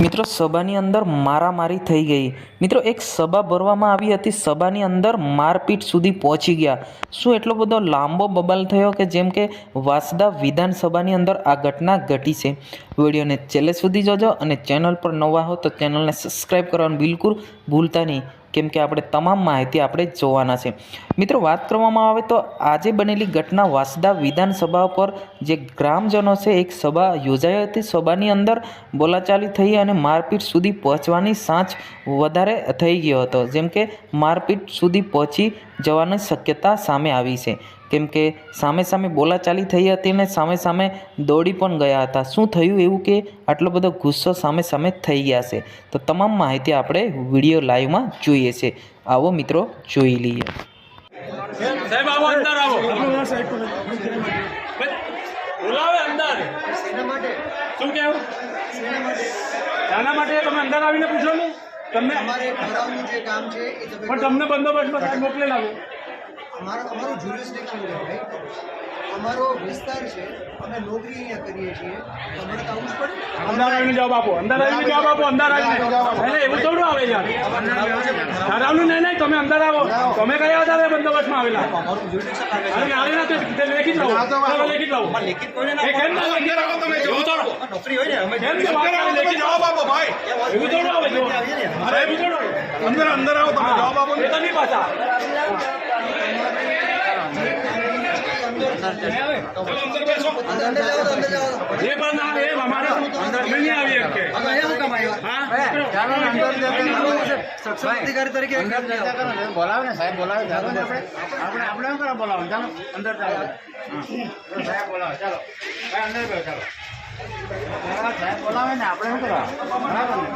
મિત્રો સભાની અંદર મારામારી થઈ ગઈ। મિત્રો એક સભા ભરવામાં આવી હતી, સભાની અંદર મારપીટ સુધી પહોંચી ગયા। શું એટલો બધો લાંબો બબાલ થયો કે જેમ કે વાંસદા વિધાનસભાની અંદર આ ઘટના ઘટી છે। વિડીયોને છેલ્લે સુધી જોજો અને ચેનલ પર નવા હો તો ચેનલને સબસ્ક્રાઈબ કરવાનું બિલકુલ ભૂલતા નહીં, કેમ કે આપણે તમામ માહિતી આપણે જોવાના છે। મિત્રો વાત કરવામાં આવે તો આજે બનેલી ઘટના વાંસદા વિધાનસભા પર જે ગ્રામજનો છે એક સભા યોજાઈ હતી, સભાની અંદર બોલાચાલી થઈ અને મારપીટ સુધી પહોંચવાની સાંચ વધારે થઈ ગયો હતો, જેમ કે મારપીટ સુધી પહોંચી જવાની શક્યતા સામે આવી છે, કેમ કે સામે સામે બોલાચાલી થઈ હતી ને સામે સામે દોડી પણ ગયા હતા। શું થયું એવું કે આટલો બધો ગુસ્સો સામે સામે થઈ ગયા છે, તો તમામ માહિતી આપણે વિડીયો લાઈવમાં જોઈએ છે। આવો મિત્રો જોઈ લઈએ। સાહેબ આવો, અંદર આવો, બોલાવે અંદર। શું કેવું શાના માટે તમે અંદર આવીને પૂછો ને, તમને અમારે ઠરાવનું જે કામ છે એ તમે પણ તમને બંદોબસ્તમાં સાહેબ મોકલેલા છે। અમારું જ્યુરિસ્ડિક્શન છે ભાઈ, અમારો વિસ્તાર છે, અમે નોકરી અહીંયા કરીએ છીએ, અમારે તો આવવું જ પડે। અંદર આવીને જવાબ આપો, અંદર આવીને જવાબ આપો, અંદર આવીને એટલે એવું થોડું આવે યાર, ઠરાવનું નહીં નહીં, તમે અંદર આવો। તમે કયા આધારે બંદોબસ્તમાં આવેલા? અમારું જ્યુરિસ્ડિક્શન અરે આવે ના તે લેખિત લાવો, ચાલો લેખિત લાવો। લેખિત કોઈને એ કેમ ના લેખિત લાવો? તમે એવું થોડું નોકરી હોય ને અમે કેમ કે વાત આવે લેખિત જવાબ આપો ભાઈ, એવું થોડું આવે જો અરે એવું થોડું અંદર આવો, તમે જવાબ આપો એ તો નહીં પાછા અંદર બેસો। અંદર જાઓ તો અંદર જાઓ। એ પણ ના એ અમારે અંદર નહીં આવી શકે। અમે અહીંયા શું કામ આવ્યા? સક્ષમ અધિકારી તરીકે બોલાવે ને સાહેબ, બોલાવે ચાલો ને આપણે આપણે શું કરવા બોલાવો, ચાલો અંદર ચાલો સાહેબ બોલાવે, ચાલો ભાઈ અંદર બેસો, ચાલો સાહેબ બોલાવે ને આપણે શું કરવા બરાબર ને।